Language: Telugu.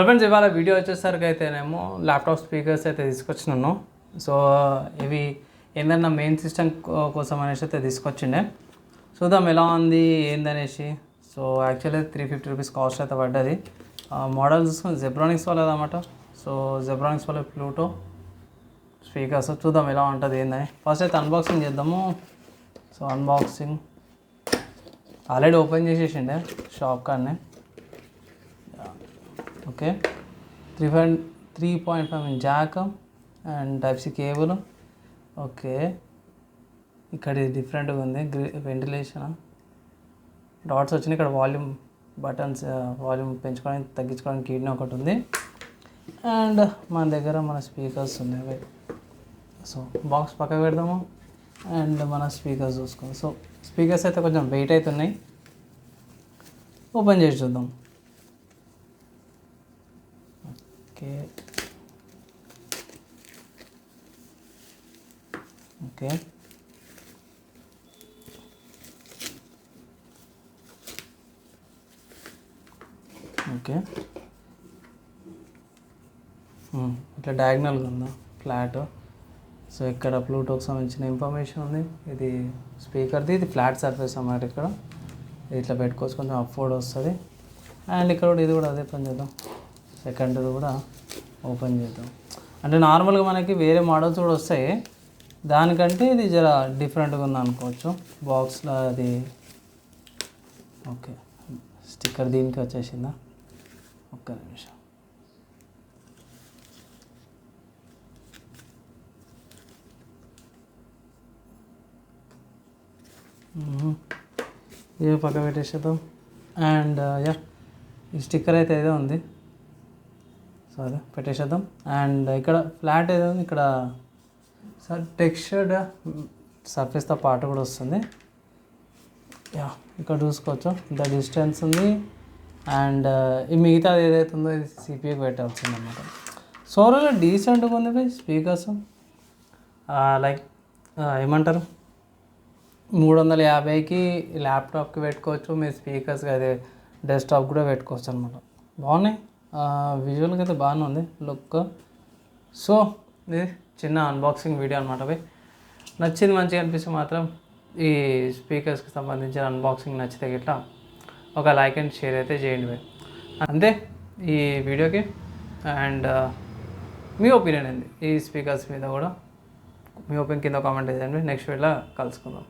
ఫ్రెండ్స్ ఇవాళ వీడియో వచ్చేసరికి అయితేనేమో ల్యాప్టాప్ స్పీకర్స్ అయితే తీసుకొచ్చినాను. సో ఇవి ఏంటన్నా మెయిన్ సిస్టమ్ కోసం అనేసి అయితే తీసుకొచ్చిండే. చూద్దాం ఎలా ఉంది ఏందనేసి. సో యాక్చువల్లీ 350 రూపీస్ కాస్ట్ అయితే పడ్డది. మోడల్ చూసుకొని జెబ్రానిక్స్ వాళ్ళది అన్నమాట. సో జెబ్రానిక్స్ వాళ్ళ ప్లూటో స్పీకర్స్ చూద్దాం ఎలా ఉంటుంది ఏందని. ఫస్ట్ అయితే అన్బాక్సింగ్ చేద్దాము. సో అన్బాక్సింగ్ ఆల్రెడీ ఓపెన్ చేసేసిండే షాప్ కాడనే. Okay 3.5 jack and type C cable. Okay ఇక్కడ ఇది డిఫరెంట్గా ఉంది. వెంటిలేషన్ డాట్స్ వచ్చినాయి. ఇక్కడ వాల్యూమ్ బటన్స్, వాల్యూమ్ పెంచుకోవడానికి తగ్గించుకోవడానికి కీడ్ని ఒకటి ఉంది. అండ్ మన దగ్గర మన స్పీకర్స్ ఉన్నాయి. సో బాక్స్ పక్కకు పెడదాము అండ్ మన స్పీకర్స్ చూసుకోండి. సో స్పీకర్స్ అయితే కొంచెం వెయిట్ అవుతున్నాయి. ఓపెన్ చేసి చూద్దాం. ఓకే ఓకే ఓకే ఇట్లా డయాగ్నల్గా ఉందా ఫ్లాట్. సో ఇక్కడ బ్లూటూత్ సంబంధించిన ఇన్ఫర్మేషన్ ఉంది. ఇది స్పీకర్ది, ఇది ఫ్లాట్ సర్ఫేస్ అన్నమాట. ఇక్కడ ఇట్లా పెట్టుకోవచ్చు, కొంచెం అఫోర్డ్ వస్తుంది. అండ్ ఇక్కడ కూడా ఇది కూడా అదే పని చేద్దాం. సెకండ్ది కూడా ఓపెన్ చేద్దాం. అంటే నార్మల్గా మనకి వేరే మోడల్స్ కూడా వస్తాయి, దానికంటే ఇది జర డిఫరెంట్గా ఉంది అనుకోవచ్చు. బాక్స్లో అది ఓకే స్టిక్కర్ దీనికి వచ్చేసిందా. ఒక్క నిమిషం. ఇవి పక్క పెట్టేసేద్దాం. అండ్ యా ఈ స్టిక్కర్ అయితే ఏదో ఉంది. సో అదే పెట్టేసేద్దాం. అండ్ ఇక్కడ ఫ్లాట్ ఏదో ఉంది. ఇక్కడ టెక్స్చర్డ్ సర్ఫేస్తో పాటు కూడా వస్తుంది. యా ఇక్కడ చూసుకోవచ్చు ఇంత డిస్టెన్స్ ఉంది. అండ్ ఈ మిగతా ఏదైతే ఉందో ఇది సిపియూకి పెట్టాల్సింది అన్నమాట. సో ఓవరాల్గా డీసెంట్గా ఉంది స్పీకర్స్. లైక్ ఏమంటారు 350కి ల్యాప్టాప్కి పెట్టుకోవచ్చు. మీ స్పీకర్స్కి అదే డెస్క్టాప్ కూడా పెట్టుకోవచ్చు అనమాట. బాగున్నాయి. విజువల్గా అయితే బాగానే ఉంది లుక్. సో ఇది చిన్న అన్బాక్సింగ్ వీడియో అనమాట. నచ్చింది మంచిగా అనిపిస్తే మాత్రం ఈ స్పీకర్స్కి సంబంధించిన అన్బాక్సింగ్ నచ్చితే గిట్లా ఒక లైక్ అండ్ షేర్ అయితే చేయండి అంతే ఈ వీడియోకి. అండ్ మీ ఒపీనియన్ ఏంది ఈ స్పీకర్స్ మీద కూడా మీ ఒపీనియన్ కింద కామెంట్ చేయండి. నెక్స్ట్ వీడియోలో కలుసుకుందాం.